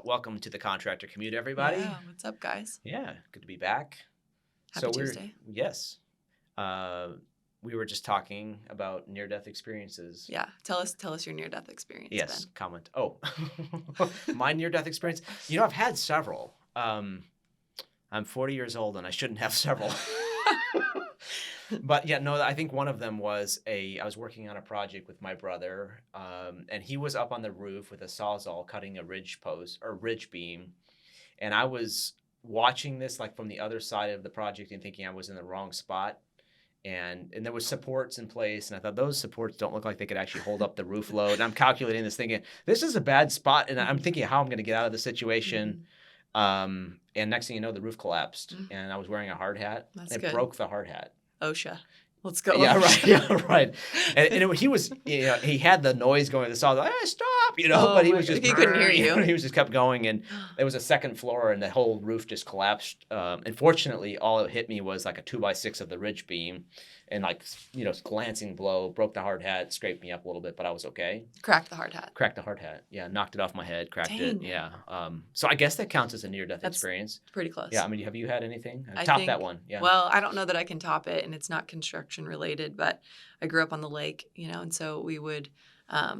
welcome to the Contractor Commute, everybody. Yeah, what's up, guys? Yeah, good to be back. Happy Tuesday. Yes. We were just talking about near-death experiences. Yeah, tell us your near-death experience. Yes, Ben. comment. Oh, my near-death experience. I've had several. I'm 40 years old, and I shouldn't have several. But yeah, no, I think one of them was I was working on a project with my brother, and he was up on the roof with a Sawzall cutting a ridge beam, and I was watching this like from the other side of the project and thinking I was in the wrong spot, and there was supports in place, and I thought those supports don't look like they could actually hold up the roof load, and I'm calculating this thinking this is a bad spot, and I'm thinking how I'm going to get out of the situation. And next thing you know, the roof collapsed, and I was wearing a hard hat. That's it good. broke the hard hat. OSHA. Let's go. Yeah, right. Yeah, right. And he was, he had the noise going. The song, like, hey, stop, but he was just. He couldn't hear you. He was just kept going, and there was a second floor, and the whole roof just collapsed. And fortunately, all it hit me was like a 2x6 of the ridge beam, and glancing blow, broke the hard hat, scraped me up a little bit, but I was okay. Cracked the hard hat. Yeah, knocked it off my head, cracked Dang. it. Yeah. So I guess that counts as a near-death experience. Pretty close. Yeah. I mean, have you had anything? I Top think, that one. Yeah. Well, I don't know that I can top it, and it's not construction related, but I grew up on the lake, and so we would.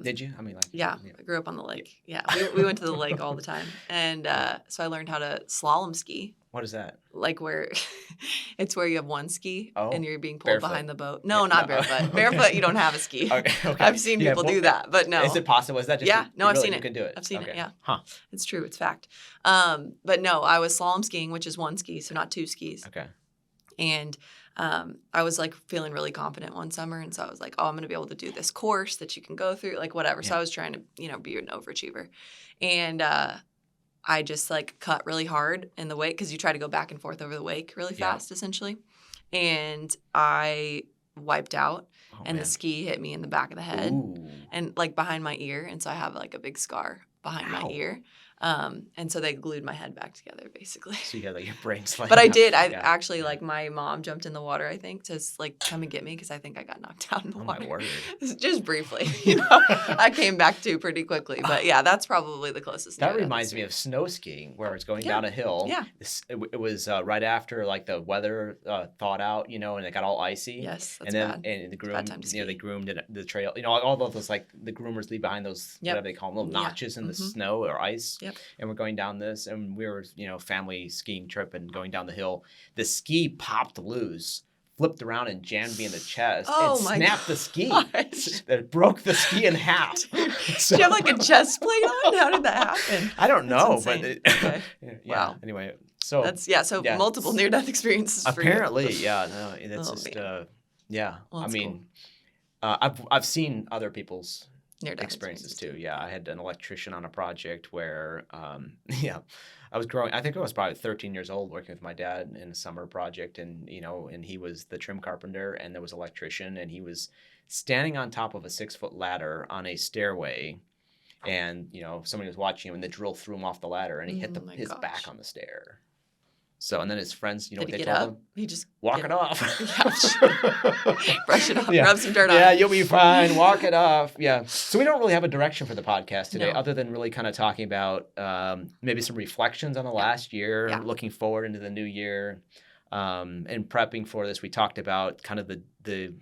Did you? I mean, yeah, I grew up on the lake. Yeah, we went to the lake all the time, and so I learned how to slalom ski. What is that? Like where it's where you have one ski and you're being pulled barefoot. Behind the boat. No, not barefoot. Barefoot, you don't have a ski. Okay. I've seen people do that, but no. Is it possible? Is that just I've seen it. You can do it. I've seen it, yeah. Huh. It's true. It's fact. But no, I was slalom skiing, which is one ski, so not two skis. Okay. And I was like feeling really confident one summer, and so I was like, oh, I'm going to be able to do this course that you can go through, like whatever. Yeah. So I was trying to, be an overachiever. And I just like cut really hard in the wake because you try to go back and forth over the wake really fast, essentially. And I wiped out, and the ski hit me in the back of the head and like behind my ear. And so I have like a big scar behind my ear. And so they glued my head back together, basically. So you had like your brain slaying. But I did. I actually, like, my mom jumped in the water, I think, to like come and get me because I think I got knocked out in the water. Oh, my word. Just briefly. I came back to pretty quickly. But yeah, that's probably the closest. That reminds me of snow skiing, where it's going down a hill. Yeah. It was right after like the weather thawed out, and it got all icy. Yes, that's bad. And the groom, they groomed the trail. All those like the groomers leave behind those whatever they call them, little notches in the snow or ice. Yep. And we're going down this, and we were, family skiing trip and going down the hill. The ski popped loose, flipped around and jammed me in the chest and snapped the ski. That broke the ski in half. So, do you have like a chest plate on? How did that happen? I don't know, but okay. Wow. Anyway, so that's multiple near-death experiences. Apparently, for you. That's just Well, I mean, cool. I've seen other people's near-death experiences too. Yeah, I had an electrician on a project where, I was growing. I think I was probably 13 years old working with my dad in a summer project, and and he was the trim carpenter, and there was an electrician, and he was standing on top of a 6-foot ladder on a stairway, and somebody was watching him, and the drill threw him off the ladder, and he hit his back on the stair. So, and then his friends, Did what he they get told up? him? He just walk it off. Brush it off. Rub some dirt on. Yeah, you'll be fine. Walk it off. Yeah. So we don't really have a direction for the podcast today, No. other than really kind of talking about maybe some reflections on the last year, looking forward into the new year, and prepping for this. We talked about kind of the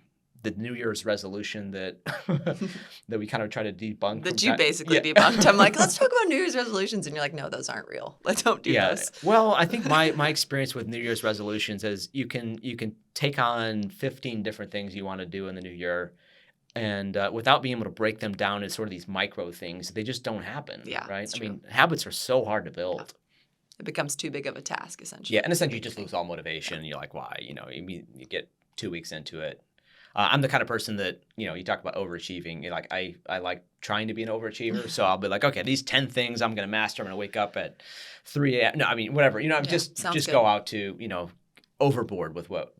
New Year's resolution that that we kind of try to debunk. That you basically debunked. I'm like, let's talk about New Year's resolutions. And you're like, no, those aren't real. Let's don't do those. Well, I think my experience with New Year's resolutions is you can take on 15 different things you want to do in the new year, and without being able to break them down into sort of these micro things, they just don't happen. Yeah, right. I mean, habits are so hard to build. Yeah. It becomes too big of a task, essentially. Yeah, and essentially you just lose all motivation. And you're like, why? You get 2 weeks into it. I'm the kind of person that, you talk about overachieving. Like I like trying to be an overachiever. So I'll be like, okay, these 10 things I'm going to master. I'm going to wake up at 3 a.m. No, I mean, whatever. Just go out to, overboard with what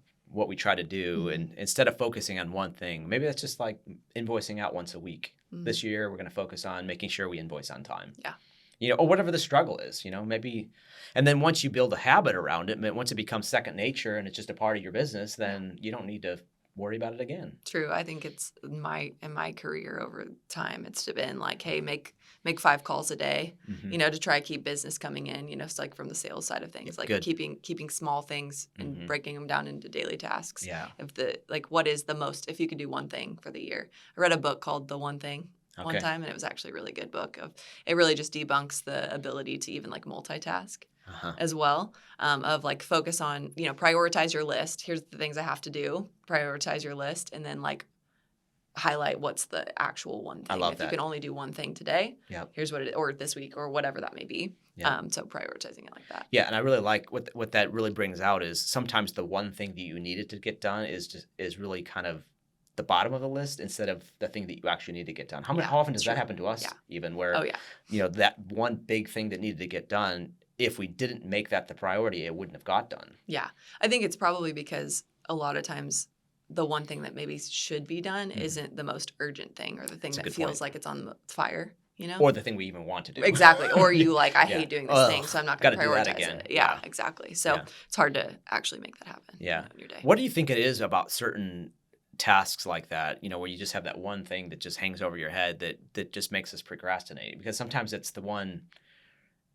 we try to do. And instead of focusing on one thing, maybe that's just like invoicing out once a week. This year, we're going to focus on making sure we invoice on time. Yeah. Or whatever the struggle is, maybe. And then once you build a habit around it, once it becomes second nature and it's just a part of your business, then you don't need to worry about it again. True. I think it's in my career over time, it's been like, hey, make 5 calls a day, Mm-hmm. to try to keep business coming in, it's like from the sales side of things, like Good. keeping small things and Mm-hmm. breaking them down into daily tasks. Yeah. What is the most, if you could do one thing for the year. I read a book called The One Thing one Okay. time, and it was actually a really good book. It really just debunks the ability to even like multitask Uh-huh. as well, of like focus on, prioritize your list. Here's the things I have to do. Prioritize your list, and then like highlight what's the actual one I thing. love If that. you can only do one thing today, Yep. here's what it is, or this week, or whatever that may be. Yep. So prioritizing it like that. Yeah, and I really like what that really brings out is sometimes the one thing that you needed to get done is really kind of the bottom of the list instead of the thing that you actually need to get done. How often does that happen to us? Yeah. Even where Oh yeah. That one big thing that needed to get done, if we didn't make that the priority, it wouldn't have got done. Yeah. I think it's probably because a lot of times the one thing that maybe should be done isn't the most urgent thing, or the thing that feels like it's on the fire, Or the thing we even want to do. Exactly. Or you like, I hate doing this thing, so I'm not going to prioritize it. Yeah, exactly. So it's hard to actually make that happen in your day. What do you think it is about certain tasks like that, where you just have that one thing that just hangs over your head that just makes us procrastinate? Because sometimes it's the one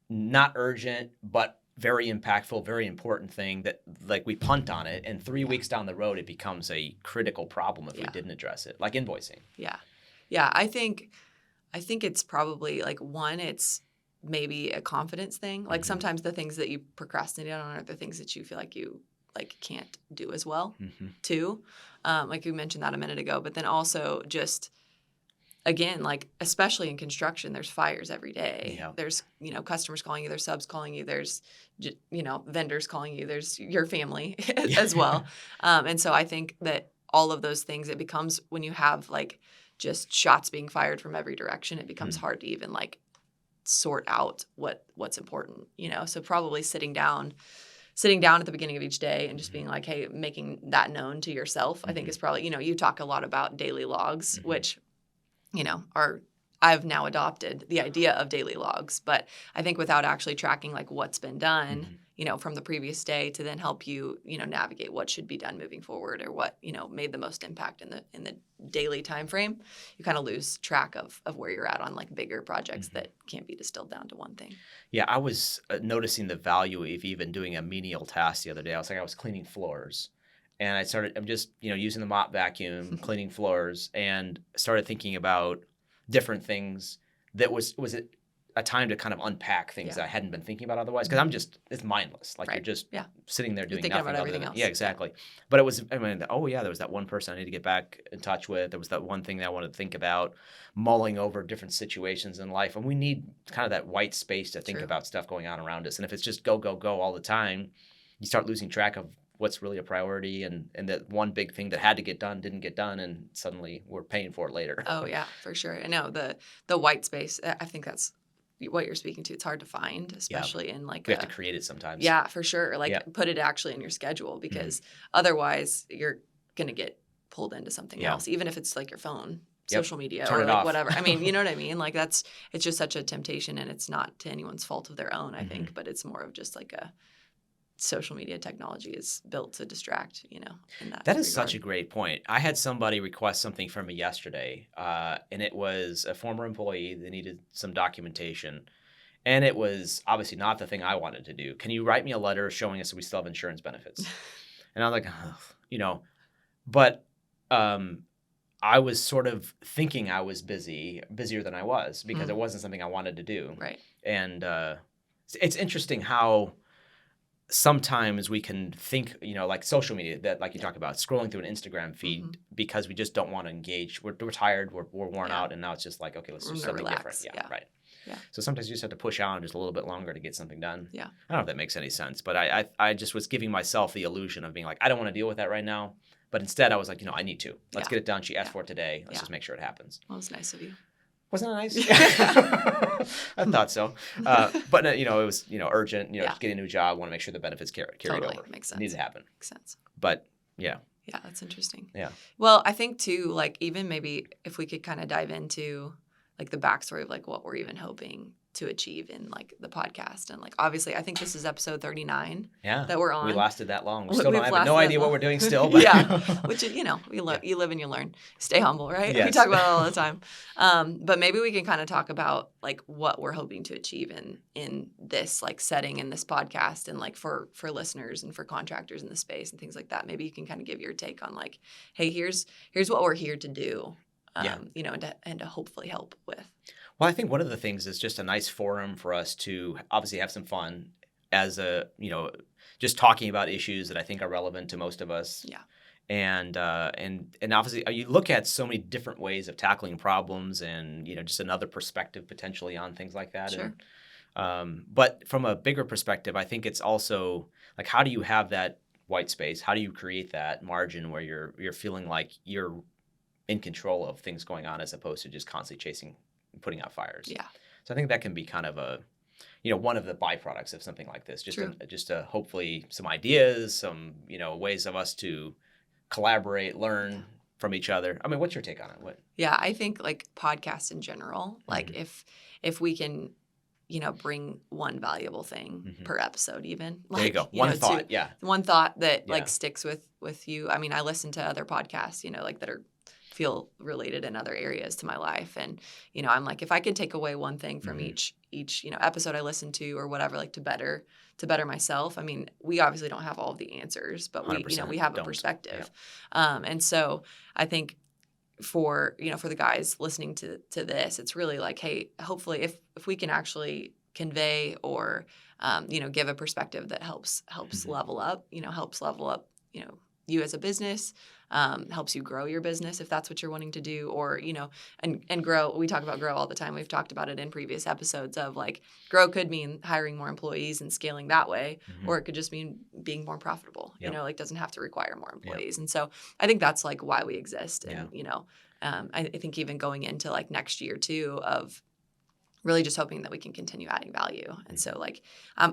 not urgent, but very impactful, very important thing that like we punt on it, and 3 weeks down the road, it becomes a critical problem if we didn't address it, like invoicing. Yeah. Yeah. I think it's probably like it's maybe a confidence thing. Like sometimes the things that you procrastinate on are the things that you feel like you like can't do as well too. Like you mentioned that a minute ago, but then also just, again, like especially in construction, there's fires every day. Yeah. There's, customers calling you, there's subs calling you, there's, vendors calling you, there's your family as well. And so I think that all of those things, it becomes, when you have like just shots being fired from every direction, it becomes hard to even like sort out what's important, So probably sitting down at the beginning of each day and just being like, hey, making that known to yourself, I think is probably, you talk a lot about daily logs, which, I've now adopted the idea of daily logs, but I think without actually tracking like what's been done, from the previous day to then help you, navigate what should be done moving forward, or what, made the most impact in the daily time frame, you kind of lose track of where you're at on like bigger projects that can't be distilled down to one thing. Yeah, I was noticing the value of even doing a menial task the other day. I was cleaning floors. And I'm just, using the mop vacuum, cleaning floors, and started thinking about different things that was it a time to kind of unpack things that I hadn't been thinking about otherwise. Because it's mindless. Like you're just sitting there doing thinking nothing about everything else. Yeah, exactly. But it was, there was that one person I need to get back in touch with. There was that one thing that I wanted to think about, mulling over different situations in life. And we need kind of that white space to think about stuff going on around us. And if it's just go, go, go all the time, you start losing track of what's really a priority, and that one big thing that had to get done didn't get done, and suddenly we're paying for it later. Oh yeah, for sure. I know the white space, I think that's what you're speaking to. It's hard to find, especially in like we have to create it sometimes. Yeah, for sure. Like put it actually in your schedule, because otherwise you're going to get pulled into something else, even if it's like your phone, social media, Turn or it like off. whatever. I mean, you know what I mean? Like it's just such a temptation, and it's not to anyone's fault of their own, I think, but it's more of just like a social media technology is built to distract, in that. That is such a great point. I had somebody request something from me yesterday, and it was a former employee that needed some documentation, and it was obviously not the thing I wanted to do. Can you write me a letter showing us that we still have insurance benefits? And I'm like, but I was sort of thinking I was busier than I was, because it wasn't something I wanted to do. Right. And it's interesting how sometimes we can think, like social media, that like you talk about, scrolling through an Instagram feed because we just don't want to engage. We're tired, we're worn out, and now it's just like, okay, let's do something different. Yeah, right. Yeah. So sometimes you just have to push on just a little bit longer to get something done. Yeah. I don't know if that makes any sense, but I just was giving myself the illusion of being like, I don't want to deal with that right now. But instead I was like, I need to. Let's get it done. She asked for it today. Let's just make sure it happens. Well, it's nice of you. Wasn't it nice? I thought so. But, it was, urgent, getting a new job, want to make sure the benefits carried over. Makes sense. It needs to happen. Makes sense. But, yeah. Yeah, that's interesting. Yeah. Well, I think, too, like, even maybe if we could kind of dive into, like, the backstory of, like, what we're even hoping to achieve in like the podcast. And like, obviously I think this is episode 39 Yeah. that we're on. We lasted that long. We We've still don't have lasted no that idea what long. we're doing still. But Yeah. Which is, you know, you live and you learn. Stay humble, right? We Yes. talk about it all the time. But maybe we can kind of talk about like what we're hoping to achieve in this like setting in this podcast, and like for listeners and for contractors in the space and things like that. Maybe you can kind of give your take on like, hey, here's what we're here to do, you know, and to hopefully help with. Well, I think one of the things is just a nice forum for us to obviously have some fun as a, you know, just talking about issues that I think are relevant to most of us. Yeah. And obviously you look at so many different ways of tackling problems, and, you know, just another perspective potentially on things like that. Sure. And, but from a bigger perspective, I think it's also like, how do you have that white space? How do you create that margin where you're feeling like you're in control of things going on, as opposed to just constantly putting out fires? Yeah. So I think that can be kind of a, you know, one of the byproducts of something like this. Just hopefully some ideas, some, you know, ways of us to collaborate, learn from each other. I mean, what's your take on it? What? Yeah, I think like podcasts in general, like if we can, you know, bring one valuable thing per episode, even. Like, there you go. One thought. One thought that like sticks with you. I mean, I listen to other podcasts, you know, like that feel related in other areas to my life. And, you know, I'm like, if I can take away one thing from each, you know, episode I listen to or whatever, like to better myself. I mean, we obviously don't have all of the answers, but we, you know, we have a perspective. Yeah. And so I think for the guys listening to this, it's really like, hey, hopefully if we can actually convey or, you know, give a perspective that helps level up, you know, you as a business, helps you grow your business if that's what you're wanting to do, or, you know, and grow. We talk about grow all the time. We've talked about it in previous episodes of like grow could mean hiring more employees and scaling that way, or it could just mean being more profitable, you know, like doesn't have to require more employees. And so I think that's like why we exist. And, you know, I think even going into like next year too, of really just hoping that we can continue adding value. And so like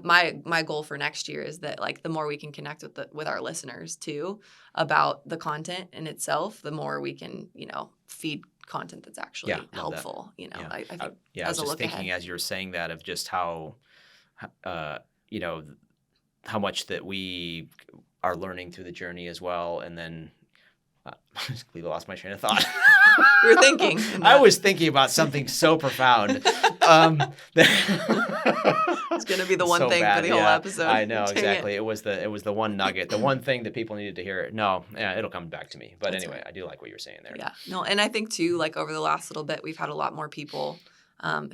my goal for next year is that like the more we can connect with our listeners too about the content in itself, the more we can, you know, feed content that's actually helpful. That. You know, I think I was just thinking as you were saying that of just how, you know, how much that we are learning through the journey as well. And then I completely lost my train of thought. You were thinking. I was thinking about something so profound. It's going to be the one thing for the whole episode. I know, exactly. It was the one nugget, the one thing that people needed to hear. No, it'll come back to me. But that's anyway, right. I do like what you're saying there. Yeah. No, and I think too, like over the last little bit, we've had a lot more people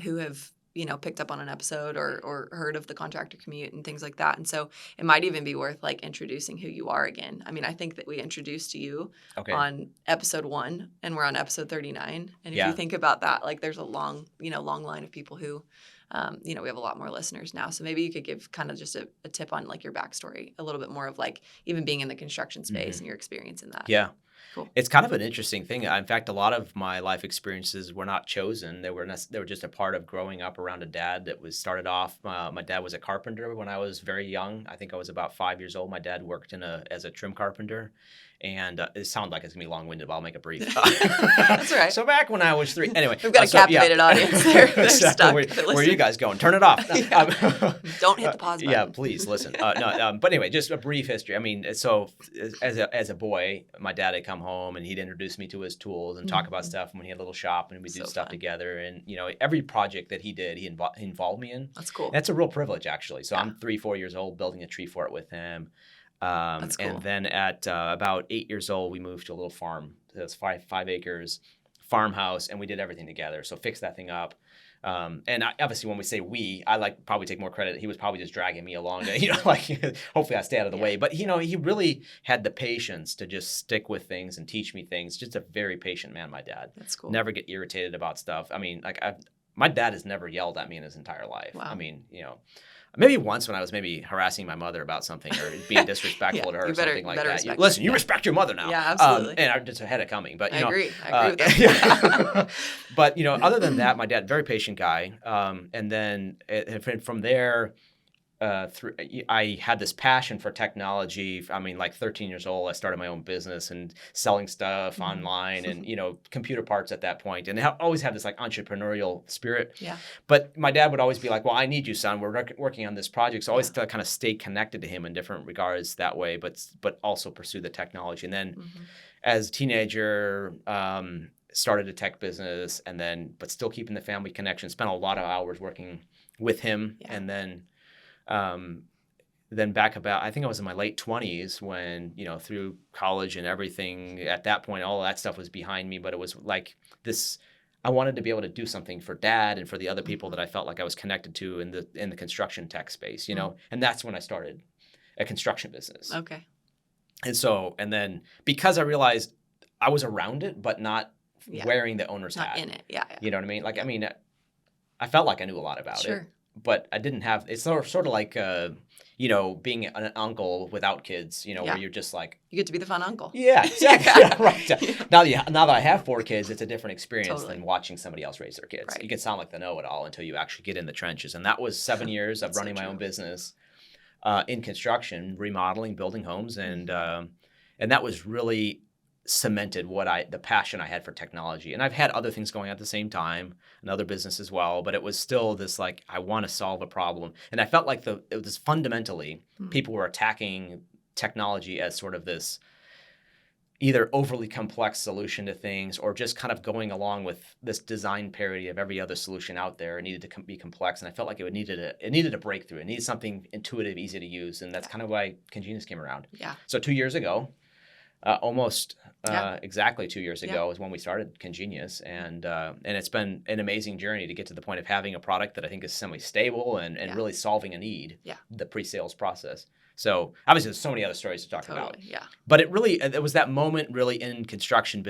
who have, you know, picked up on an episode or heard of the Contractor Commute and things like that. And so it might even be worth like introducing who you are again. I mean, I think that we introduced you on episode 1 and we're on episode 39. And if you think about that, like there's a long line of people who, you know, we have a lot more listeners now. So maybe you could give kind of just a tip on like your backstory, a little bit more of like even being in the construction space and your experience in that. Yeah. Cool. It's kind of an interesting thing. In fact, a lot of my life experiences were not chosen. They were just a part of growing up around a dad that was started off. My dad was a carpenter when I was very young. I think I was about 5 years old. My dad worked as a trim carpenter. And it sounds like it's going to be long-winded, but I'll make it brief. That's right. So back when I was 3, anyway. We've got a captivated audience there. They're stuck. Where are you guys going? Turn it off. Don't hit the pause button. Yeah, please listen. But anyway, just a brief history. I mean, so as a boy, my dad had come home and he'd introduce me to his tools and talk about stuff when he had a little shop and we'd do stuff together. And, you know, every project that he did, he involved me in. That's cool. That's a real privilege, actually. So I'm 3-4 years old building a tree fort with him. That's cool. And then at about 8 years old, we moved to a little farm. That's 5 acres farmhouse, and we did everything together. So fixed that thing up. And obviously, when we say we, I probably take more credit. He was probably just dragging me along to, you know, like hopefully I stay out of the way. But you know, he really had the patience to just stick with things and teach me things. Just a very patient man, my dad. That's cool. Never get irritated about stuff. I mean, like my dad has never yelled at me in his entire life. Wow. I mean, you know. Maybe once when I was maybe harassing my mother about something or being disrespectful to her or something like that. Listen, you respect your mother now. Yeah, absolutely. And I just had it coming. But, I agree with that. But, you know, other than that, my dad, very patient guy. And then from there, I had this passion for technology. I mean, like 13 years old, I started my own business and selling stuff online and, computer parts at that point. And I always had this like entrepreneurial spirit. Yeah. But my dad would always be like, well, I need you, son. We're working on this project. So I always kind of stay connected to him in different regards that way, but also pursue the technology. And then as a teenager, started a tech business but still keeping the family connection, spent a lot of hours working with him. Yeah. And then back about, I think I was in my late 20s when, through college and everything, at that point, all of that stuff was behind me. But it was like this, I wanted to be able to do something for Dad and for the other people that I felt like I was connected to in the construction tech space, and that's when I started a construction business. Okay. And then because I realized I was around it, but not wearing the owner's hat. Not in it, yeah. You know what I mean? Like, I mean, I felt like I knew a lot about it. But I didn't have, it's sort of like, being an uncle without kids, where you're just like. You get to be the fun uncle. Yeah, exactly. Right. Now that I have 4 kids, it's a different experience than watching somebody else raise their kids. Right. You can sound like the know-it-all until you actually get in the trenches. And that was 7 years of running my own business in construction, remodeling, building homes. And that was really cemented the passion I had for technology. And I've had other things going on at the same time, another business as well, but it was still this like, I want to solve a problem. And I felt like it was fundamentally people were attacking technology as sort of this either overly complex solution to things or just kind of going along with this design parody of every other solution out there. It needed to be complex. And I felt like it needed a breakthrough. It needed something intuitive, easy to use. And that's kind of why ConGenius came around. Yeah. So 2 years ago, exactly 2 years ago is when we started ConGenius, and it's been an amazing journey to get to the point of having a product that I think is semi-stable and really solving a need. Yeah. The pre-sales process. So obviously there's so many other stories to talk about. Yeah. But it was that moment really in the construction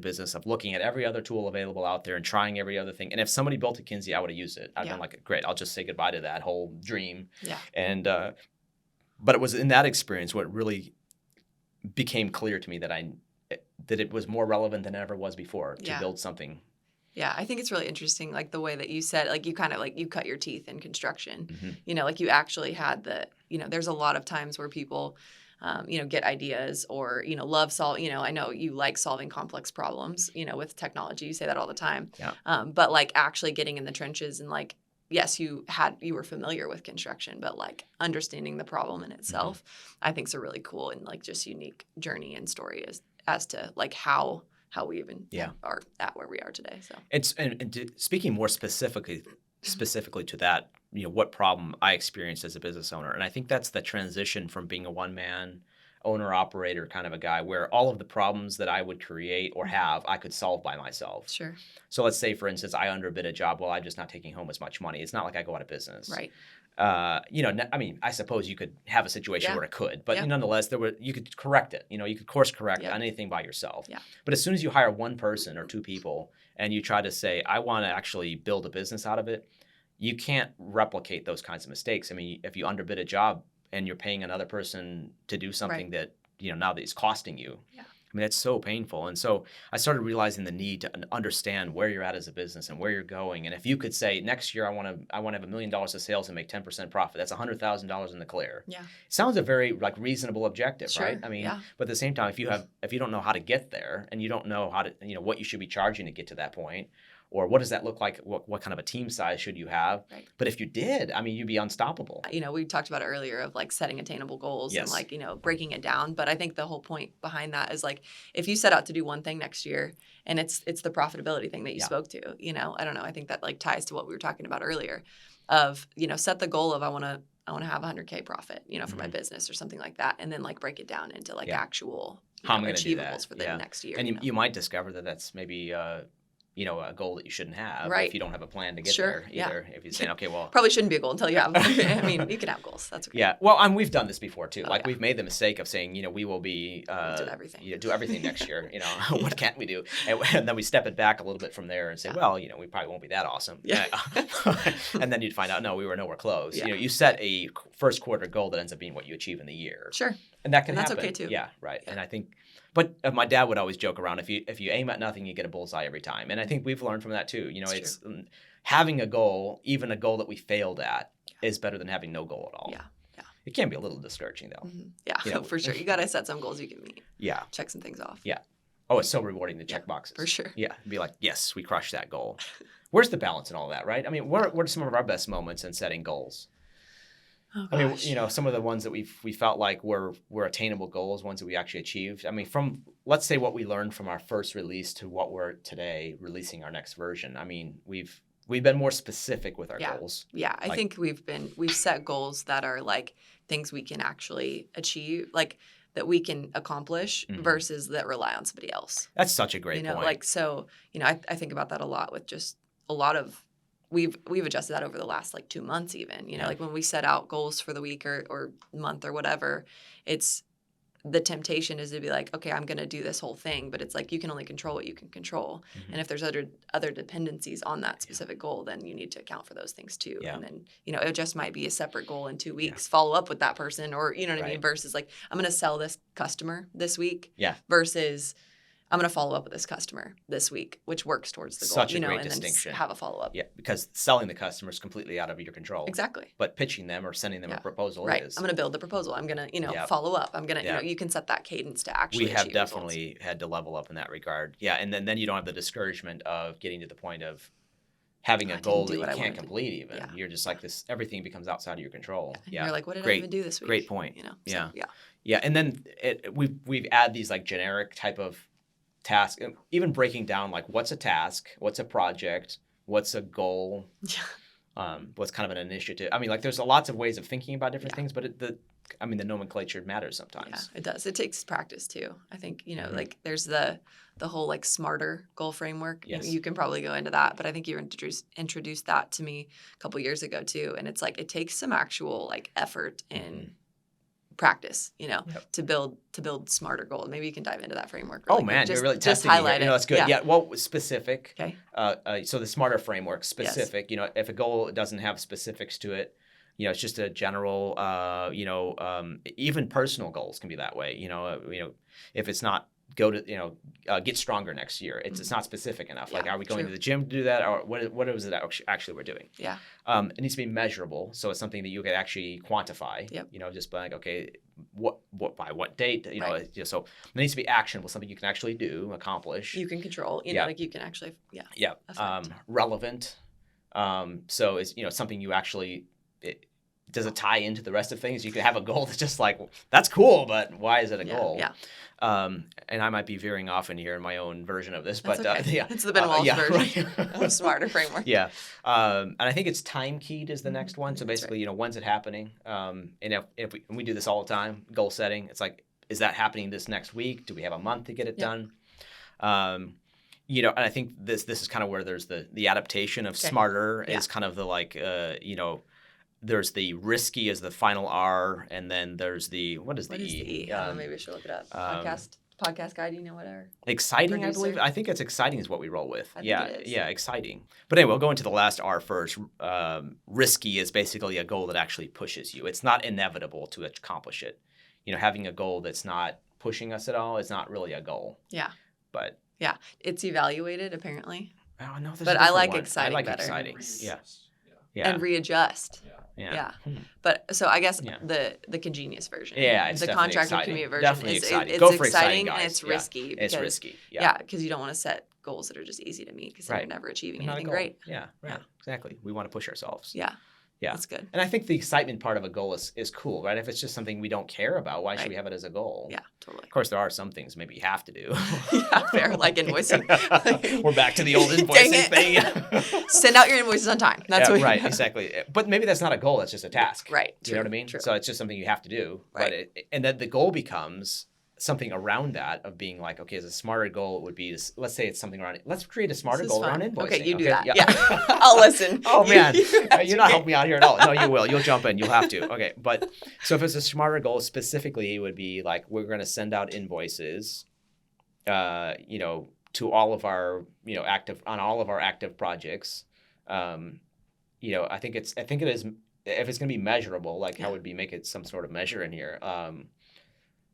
business of looking at every other tool available out there and trying every other thing. And if somebody built a Kinsey, I would have used it. I'd been like, great, I'll just say goodbye to that whole dream. Yeah. And but it was in that experience what really became clear to me that it was more relevant than it ever was before to build something. Yeah, I think it's really interesting, like the way that you said, like you kind of like you cut your teeth in construction. Like you actually had there's a lot of times where people, get ideas or, love solving, I know you like solving complex problems, with technology. You say that all the time. Yeah. But like actually getting in the trenches and like, yes, you were familiar with construction, but like understanding the problem in itself, I think is a really cool and like just unique journey and story as to like how we even are at where we are today. So speaking more specifically to that, what problem I experienced as a business owner, and I think that's the transition from being a one-man owner operator kind of a guy where all of the problems that I would create or have, I could solve by myself. Sure. So let's say, for instance, I underbid a job. Well, I'm just not taking home as much money. It's not like I go out of business. Right. I mean, I suppose you could have a situation where it could, but nonetheless, you could correct it. You could course correct anything by yourself. Yeah. But as soon as you hire one person or 2 people and you try to say, I want to actually build a business out of it, you can't replicate those kinds of mistakes. I mean, if you underbid a job and you're paying another person to do something that, now that it's costing you. Yeah. I mean, it's so painful. And so I started realizing the need to understand where you're at as a business and where you're going. And if you could say, next year, I want to have $1 million of sales and make 10% profit, that's $100,000 in the clear. Yeah. It sounds a very reasonable objective, right? I mean, but at the same time, if you don't know how to get there and you don't know how to, what you should be charging to get to that point, or what does that look like? What kind of a team size should you have? Right. But if you did, I mean, you'd be unstoppable. We talked about it earlier of like setting attainable goals and like, breaking it down. But I think the whole point behind that is like, if you set out to do one thing next year and it's the profitability thing that you spoke to, I don't know. I think that like ties to what we were talking about earlier of, set the goal of I want to have 100K profit, for my business or something like that. And then like break it down into like actual achievables for the next year. And you might discover that that's maybe, a goal that you shouldn't have if you don't have a plan to get there either. If you're saying, okay, well. Probably shouldn't be a goal until you have I mean, you can have goals. That's okay. Yeah. Well, we've done this before too. We've made the mistake of saying, we will be. Do everything. Do everything next year. What can't we do? And then we step it back a little bit from there and say, well, we probably won't be that awesome. Yeah. And then you'd find out, no, we were nowhere close. Yeah. You set a first quarter goal that ends up being what you achieve in the year. Sure. And that can happen. That's okay too. Yeah. Right. Yeah. And I think. But my dad would always joke around, if you aim at nothing, you get a bullseye every time. And I think we've learned from that too. It's having a goal, even a goal that we failed at, is better than having no goal at all. Yeah. It can be a little discouraging though. Mm-hmm. Yeah, you know, for sure. You got to set some goals you can meet. Yeah. Check some things off. Yeah. Oh, it's so rewarding to check boxes. For sure. Yeah. Be like, yes, we crushed that goal. Where's the balance in all that, right? I mean, what are some of our best moments in setting goals? Oh, I mean, some of the ones that we felt like were attainable goals, ones that we actually achieved. I mean, from let's say what we learned from our first release to what we're today releasing our next version. I mean, we've been more specific with our goals. Yeah, I think we've set goals that are like things we can actually achieve, like that we can accomplish versus that rely on somebody else. That's such a great point. Like, so, I think about that a lot with just a lot of, we've adjusted that over the last like 2 months even, like when we set out goals for the week or month or whatever, it's, the temptation is to be like, okay, I'm going to do this whole thing, but it's like you can only control what you can control. And if there's other dependencies on that specific goal, then you need to account for those things too. And then, it just might be a separate goal in 2 weeks, follow up with that person, or you know what I mean, versus like, I'm going to sell this customer this week versus I'm going to follow up with this customer this week, which works towards the goal. Such a great and distinction. Then have a follow up. Yeah, because selling the customer is completely out of your control. Exactly. But pitching them or sending them a proposal is. I'm going to build the proposal. I'm going to, follow up. I'm going to, you can set that cadence to actually We have achieve definitely results. had to level up in that regard. Yeah, and then you don't have the discouragement of getting to the point of having a goal that you can't complete even. Yeah. You're just like this, everything becomes outside of your control. Yeah. You're like, what did I even do this week? Great point. So, yeah. And then we've added these like generic type of task, even breaking down like what's a task, what's a project, what's a goal, what's kind of an initiative. I mean, like there's lots of ways of thinking about different things, but the nomenclature matters sometimes. Yeah, it does. It takes practice too. I think, like there's the whole like smarter goal framework. Yes. You can probably go into that, but I think you introduced that to me a couple years ago too. And it's like, it takes some actual like effort in practice, to build smarter goals. Maybe you can dive into that framework. Oh man, you're really testing me here. That's good. Yeah. Well, specific. Okay. So the smarter framework, specific. Yes. If a goal doesn't have specifics to it, it's just a general. Even personal goals can be that way. If it's not get stronger next year. It's not specific enough. Like, are we going to the gym to do that, or what is it actually we're doing? Yeah. It needs to be measurable, so it's something that you can actually quantify. Yep. Just like, okay, what by what date? So it needs to be actionable, something you can actually do, accomplish. You can control. Like you can actually. Yeah. Relevant. So it's something you actually. Does it tie into the rest of things? You could have a goal that's just like, that's cool, but why is it a goal? Yeah. And I might be veering off in here in my own version of this, that's but okay. It's the Ben Walsh version of a smarter framework. Yeah. And I think it's time keyed is the next one. So basically, when's it happening? And if we do this all the time, goal setting, it's like, is that happening this next week? Do we have a month to get it done? And I think this is kind of where there's the adaptation of smarter is kind of the like, there's the risky as the final R, and then there's the what is the E? Maybe I should look it up. Podcast guide, whatever. Exciting, Producer? I believe. I think it's exciting is what we roll with. I think it is. Yeah, exciting. But anyway, we'll go into the last R first. Risky is basically a goal that actually pushes you. It's not inevitable to accomplish it. Having a goal that's not pushing us at all is not really a goal. Yeah. But yeah, it's evaluated apparently. Oh no, but I like exciting. I like better. Exciting. Yeah. And readjust. Yeah. But so I guess the ConGenius version. Yeah, it's the Contractor Commute version. Definitely is exciting. It's Go for exciting guys. And it's risky. It's risky. Yeah, because you don't want to set goals that are just easy to meet because you're never achieving anything great. Yeah, right. Exactly. We want to push ourselves. Yeah. Yeah. That's good. And I think the excitement part of a goal is cool, right? If it's just something we don't care about, why should we have it as a goal? Yeah, totally. Of course, there are some things maybe you have to do. Yeah, fair. Like invoicing. We're back to the old invoicing thing. Send out your invoices on time. That's what right, exactly. But maybe that's not a goal. That's just a task. Right. You know what I mean? True. So it's just something you have to do. Right. And then the goal becomes something around that of being like, okay, as a smarter goal, it would be, let's say it's something around, let's create a smarter goal around invoicing. Okay, you do that. Yeah. I'll listen. Oh, man. You're not helping me out here at all. No, you will. You'll jump in. You'll have to. Okay. But so if it's a smarter goal, specifically, it would be like, we're going to send out invoices, to all of our, on all of our active projects. I think it is, if it's going to be measurable, like how would we make it some sort of measure in here?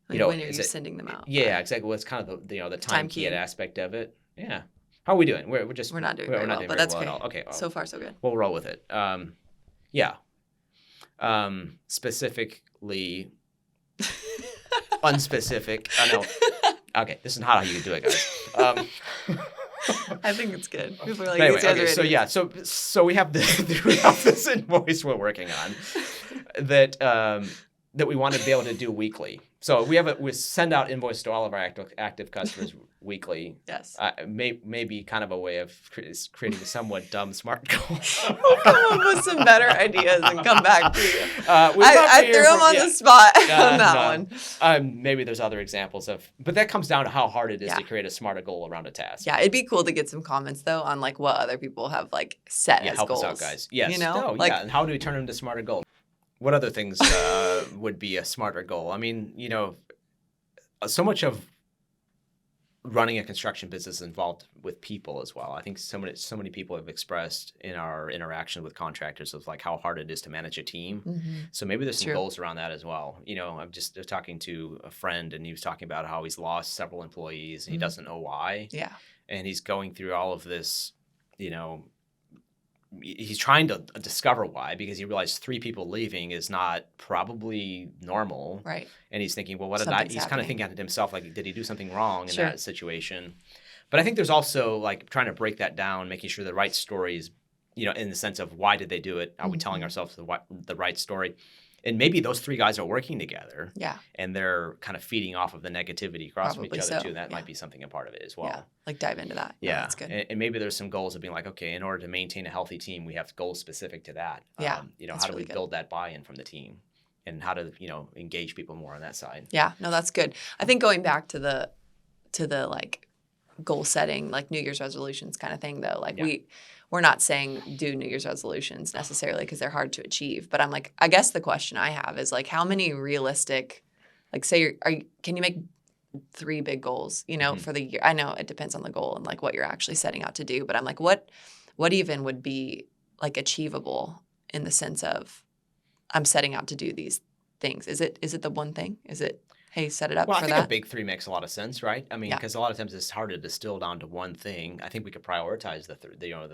When are you sending them out? Yeah, exactly. Well, it's kind of the time key aspect of it. Yeah. How are we doing? We're not doing very well, but that's okay. Okay. So far, so good. We'll roll with it. Yeah. Specifically, unspecific. No. Okay, this is not how you do it, guys. I think it's good. People are like, Anyway, these guys are okay, so idiots. yeah, so we have this invoice we're working on that we want to be able to do weekly. So we send out invoice to all of our active customers weekly. Yes. Maybe kind of a way of creating a somewhat dumb smart goal. We'll come up with some better ideas and come back to you. I I threw him on the spot on that one. Maybe there's other examples but that comes down to how hard it is Yeah. to create a smarter goal around a task. Yeah, it'd be cool to get some comments though on like what other people have like set as help goals. us out, guys. Yes. You know, and how do we turn them into smarter goals? What other things would be a smarter goal? I mean, so much of running a construction business is involved with people as well. I think so many people have expressed in our interaction with contractors of like how hard it is to manage a team. Mm-hmm. So maybe there's some True. goals around that as well. I'm just talking to a friend and he was talking about how he's lost several employees and he doesn't know why. Yeah. And he's going through all of this, he's trying to discover why, because he realized 3 people leaving is not probably normal. Right. And he's thinking, well, he's kind of thinking to himself, like, did he do something wrong in that situation? But I think there's also like trying to break that down, making sure the right stories, in the sense of why did they do it? Are we telling ourselves the right story? And maybe those 3 guys are working together. Yeah. And they're kind of feeding off of the negativity across from each other too. And that Yeah. might be something a part of it as well. Yeah. Like dive into that. Yeah. That's good. And maybe there's some goals of being like, okay, in order to maintain a healthy team, we have goals specific to that. Yeah. How do we build that buy-in from the team and how to, engage people more on that side? Yeah. No, that's good. I think going back to the like goal setting, like New Year's resolutions kind of thing though, like we're not saying do New Year's resolutions necessarily because they're hard to achieve. But I'm like, I guess the question I have is like, how many realistic, like say, can you make 3 big goals, for the year? I know it depends on the goal and like what you're actually setting out to do. But I'm like, what even would be like achievable in the sense of I'm setting out to do these things? Is it the one thing? Is it, hey, set it up for that? Well, I think a big 3 makes a lot of sense, right? I mean, because a lot of times it's hard to distill down to one thing. I think we could prioritize the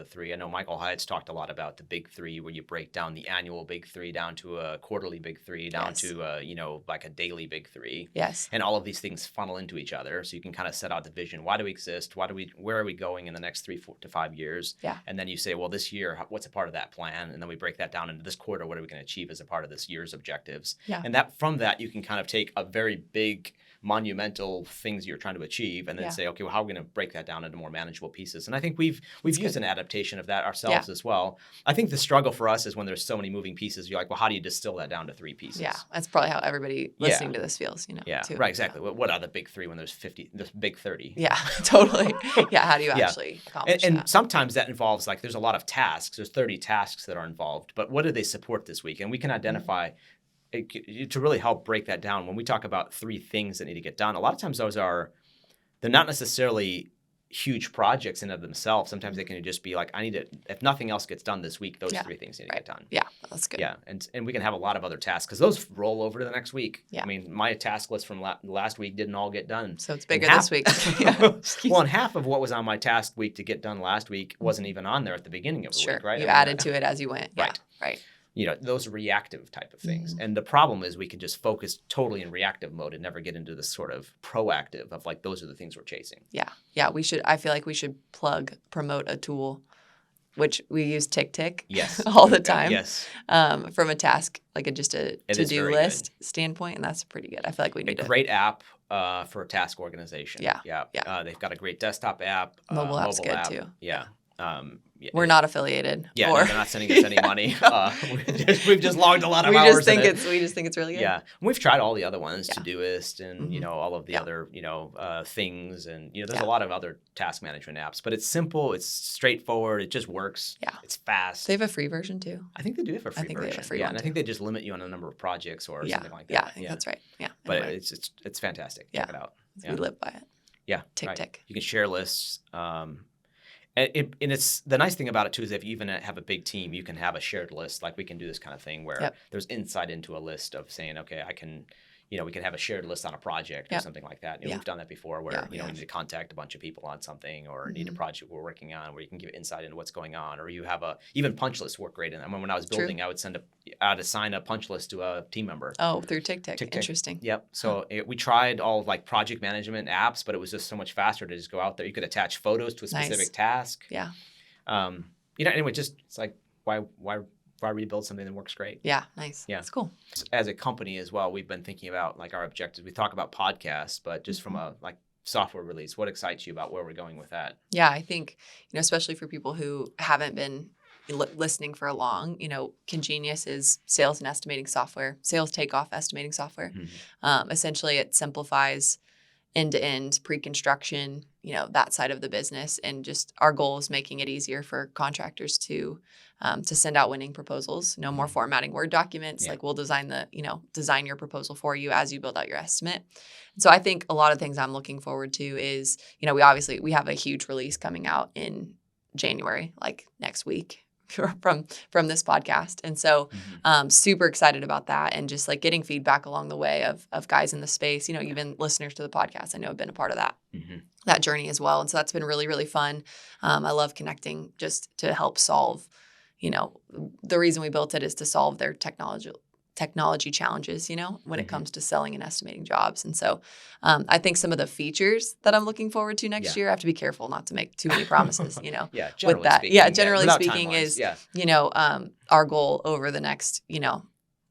3. I know Michael Hyatt's talked a lot about the big 3, where you break down the annual big 3 down to a quarterly big 3, down to like a daily big 3. Yes. And all of these things funnel into each other, so you can kind of set out the vision. Why do we exist? Where are we going in the next 3 to 5 years? Yeah. And then you say, well, this year, what's a part of that plan? And then we break that down into this quarter. What are we going to achieve as a part of this year's objectives? Yeah. And from that, you can kind of take a very big monumental things you're trying to achieve and then say, okay, well, how are we going to break that down into more manageable pieces? And I think we've used an adaptation of that ourselves as well. I think the struggle for us is when there's so many moving pieces, you're like, well, how do you distill that down to 3 pieces? Yeah, that's probably how everybody listening to this feels, Yeah, too. right, exactly. What are the big 3 when there's big 30? Yeah, totally. Yeah, how do you actually accomplish that? And sometimes that involves, like, there's a lot of tasks. There's 30 tasks that are involved, but what do they support this week? And we can identify to really help break that down. When we talk about 3 things that need to get done, a lot of times they're not necessarily huge projects in and of themselves. Sometimes they can just be like, if nothing else gets done this week, those 3 things need to get done. Yeah, that's good. Yeah, and we can have a lot of other tasks because those roll over to the next week. Yeah. I mean, my task list from last week didn't all get done. So it's bigger this week. Well, and half of what was on my task week to get done last week wasn't even on there at the beginning of the week, right? You added to it as you went. Right. Yeah, right. Those reactive type of things. And the problem is we can just focus totally in reactive mode and never get into this sort of proactive of like, those are the things we're chasing. Yeah. Yeah. I feel like we should promote a tool, which we use Tick Yes. all the time. Yes. From a task, like just a to-do list standpoint. And that's pretty good. I feel like we need a great app for task organization. Yeah. Yeah. They've got a great desktop app. Mobile app's good too. Yeah. We're not affiliated. Yeah, no, they're not sending us any money. We've just logged a lot of hours. We just think it's really good. Yeah, and we've tried all the other ones, Todoist, and all of the other things, and there's a lot of other task management apps. But it's simple, it's straightforward, it just works. Yeah, it's fast. They have a free version too. I think they do have a free version. They have a free one one and I think they just limit you on a number of projects or something like that. Yeah, I think that's right. Yeah, but it's fantastic. Check it out. We live by it. Yeah, Tick. You can share lists. And it's the nice thing about it too is if you even have a big team, you can have a shared list. Like we can do this kind of thing where there's insight into a list of saying, okay, I can, we could have a shared list on a project or something like that. We've done that before where, we need to contact a bunch of people on something or need a project we're working on where you can give insight into what's going on, or you have even punch lists work great. And when I was building, I would assign a punch list to a team member. Oh, through TickTick. Interesting. Yep. So we tried all like project management apps, but it was just so much faster to just go out there. You could attach photos to a specific task. Yeah. Anyway, just it's like, why rebuild something that works great? Yeah, nice. Yeah, that's cool. As a company as well, we've been thinking about like our objectives. We talk about podcasts, but just from a like software release, what excites you about where we're going with that? Yeah, I think especially for people who haven't been listening for long, ConGenius is sales and estimating software, sales takeoff estimating software. Essentially, it simplifies end-to-end pre-construction, that side of the business. And just our goal is making it easier for contractors to send out winning proposals. No more formatting Word documents. Like we'll design design your proposal for you as you build out your estimate. So I think a lot of things I'm looking forward to is, we have a huge release coming out in January, like next week. From this podcast. And so super excited about that, and just like getting feedback along the way of guys in the space, even listeners to the podcast I know have been a part of that journey as well. And so that's been really, really fun. I love connecting just to help solve, the reason we built it is to solve their technology challenges, when it comes to selling and estimating jobs. And so I think some of the features that I'm looking forward to next year, I have to be careful not to make too many promises, with that. Speaking, generally speaking is, our goal over the next,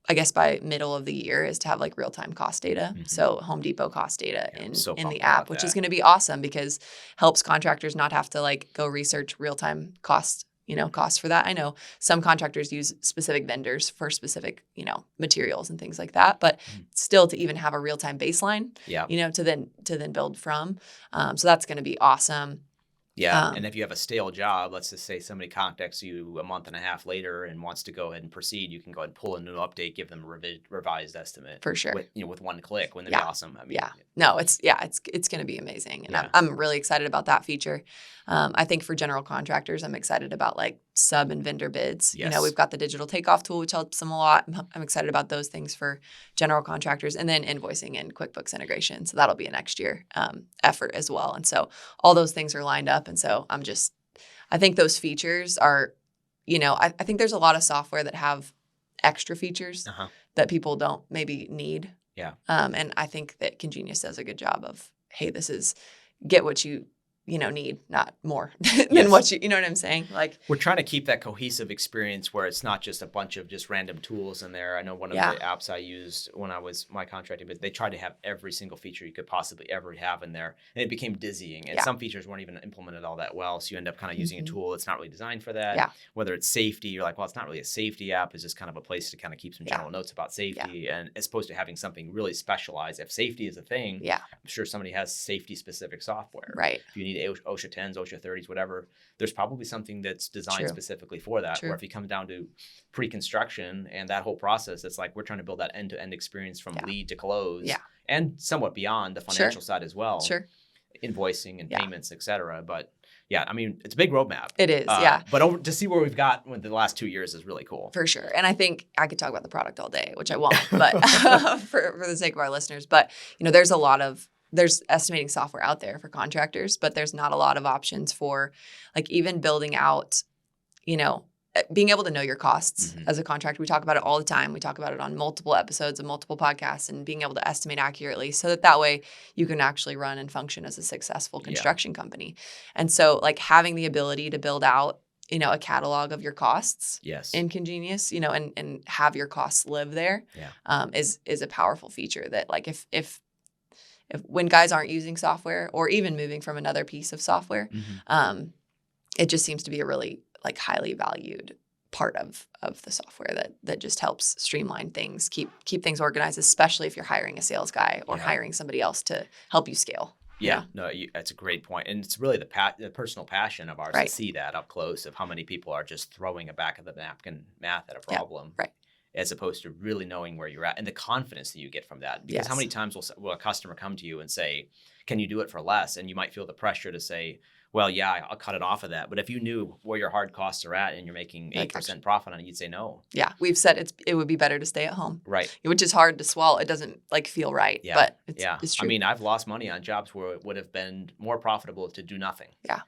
I guess by middle of the year is to have like real-time cost data. So Home Depot cost data in the app, which is going to be awesome because helps contractors not have to like go research real-time costs for that. I know some contractors use specific vendors for specific, materials and things like that, but still to even have a real-time baseline, to then build from. So that's going to be awesome. Yeah. And if you have a stale job, let's just say somebody contacts you a month and a half later and wants to go ahead and proceed, you can go ahead and pull a new update, give them a revised estimate. For sure. With one click. Wouldn't that be awesome? I mean, No, it's going to be amazing. And I'm really excited about that feature. I think for general contractors, I'm excited about like sub and vendor bids. Yes. We've got the digital takeoff tool, which helps them a lot. I'm excited about those things for general contractors, and then invoicing and QuickBooks integration. So that'll be a next year effort as well. And so all those things are lined up. And so I think those features are, I think there's a lot of software that have extra features that people don't maybe need. Yeah. And I think that ConGenius does a good job of, hey, this is get what you need, not more than what you know what I'm saying? Like we're trying to keep that cohesive experience where it's not just a bunch of just random tools in there. I know one of the apps I used when I was my contracting, but they tried to have every single feature you could possibly ever have in there. And it became dizzying. And some features weren't even implemented all that well. So you end up kind of using a tool that's not really designed for that. Yeah. Whether it's safety, you're like, well, it's not really a safety app. It's just kind of a place to kind of keep some general notes about safety. And as opposed to having something really specialized, if safety is a thing, I'm sure somebody has safety specific software. Right. If you need OSHA 10s, OSHA 30s, whatever, there's probably something that's designed specifically for that. Or if you come down to pre-construction and that whole process, it's like we're trying to build that end-to-end experience from lead to close and somewhat beyond the financial side as well. Invoicing and payments, et cetera. But I mean, it's a big roadmap. It is, But to see where we've got with the last 2 years is really cool. For sure. And I think I could talk about the product all day, which I won't, but for the sake of our listeners. But, there's estimating software out there for contractors, but there's not a lot of options for like even building out, being able to know your costs as a contractor. We talk about it all the time. We talk about it on multiple episodes of multiple podcasts, and being able to estimate accurately so that way you can actually run and function as a successful construction company. And so like having the ability to build out, a catalog of your costs in ConGenius, and have your costs live there is a powerful feature that like if when guys aren't using software or even moving from another piece of software, it just seems to be a really like highly valued part of the software that just helps streamline things, keep things organized, especially if you're hiring a sales guy or hiring somebody else to help you scale. Yeah, no, that's a great point. And it's really the personal passion of ours to see that up close of how many people are just throwing a back of the napkin math at a problem. Right. As opposed to really knowing where you're at and the confidence that you get from that. Because how many times will a customer come to you and say, can you do it for less? And you might feel the pressure to say, well, yeah, I'll cut it off of that. But if you knew where your hard costs are at and you're making 8% profit on it, you'd say no. Yeah, we've said it would be better to stay at home. Right. Which is hard to swallow. It doesn't like feel right, Yeah. but it's true. I mean, I've lost money on jobs where it would have been more profitable to do nothing. Yeah.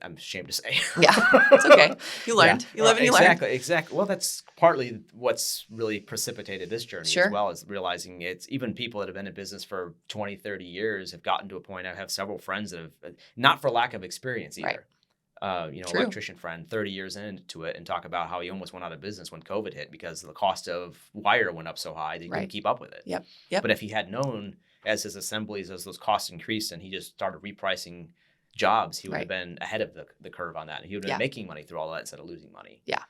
I'm ashamed to say. Yeah, it's okay. You learned. You live and you learn. Exactly. Well, that's partly what's really precipitated this journey Sure. as well, as realizing it's even people that have been in business for 20, 30 years have gotten to a point. I have several friends that have, not for lack of experience either. Right. True. Electrician friend, 30 years into it, and talk about how he almost went out of business when COVID hit because the cost of wire went up so high that he couldn't keep up with it. Yep. But if he had known as his assemblies, as those costs increased and he just started repricing jobs, he would have been ahead of the curve on that. And he would have been making money through all that instead of losing money. Yeah.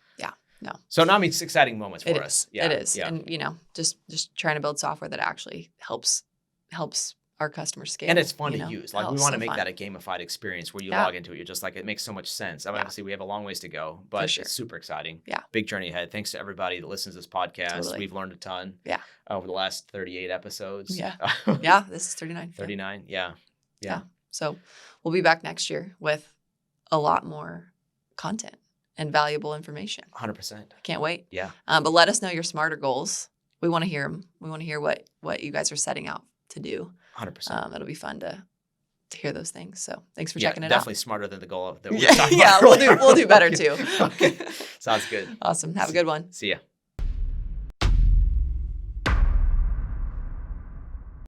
No. So, no, I mean, it's exciting moments for us. Yeah. It is. Yeah. And, just trying to build software that actually helps our customers scale. And it's fun to use. Like, we want to make fun. that a gamified experience where you log into it. You're just like, it makes so much sense. I mean, obviously, we have a long ways to go, but it's super exciting. Yeah. Big journey ahead. Thanks to everybody that listens to this podcast. Totally. We've learned a ton. Yeah. Over the last 38 episodes. Yeah. This is 39. 39. Yeah. So we'll be back next year with a lot more content and valuable information. 100%. Can't wait. Yeah. But let us know your smarter goals. We want to hear them. We want to hear what you guys are setting out to do. 100%. It'll be fun to hear those things. So thanks for checking it out. Definitely smarter than the goal that we're talking about. We'll do better too. Okay. Sounds good. Awesome. Have a good one. See ya.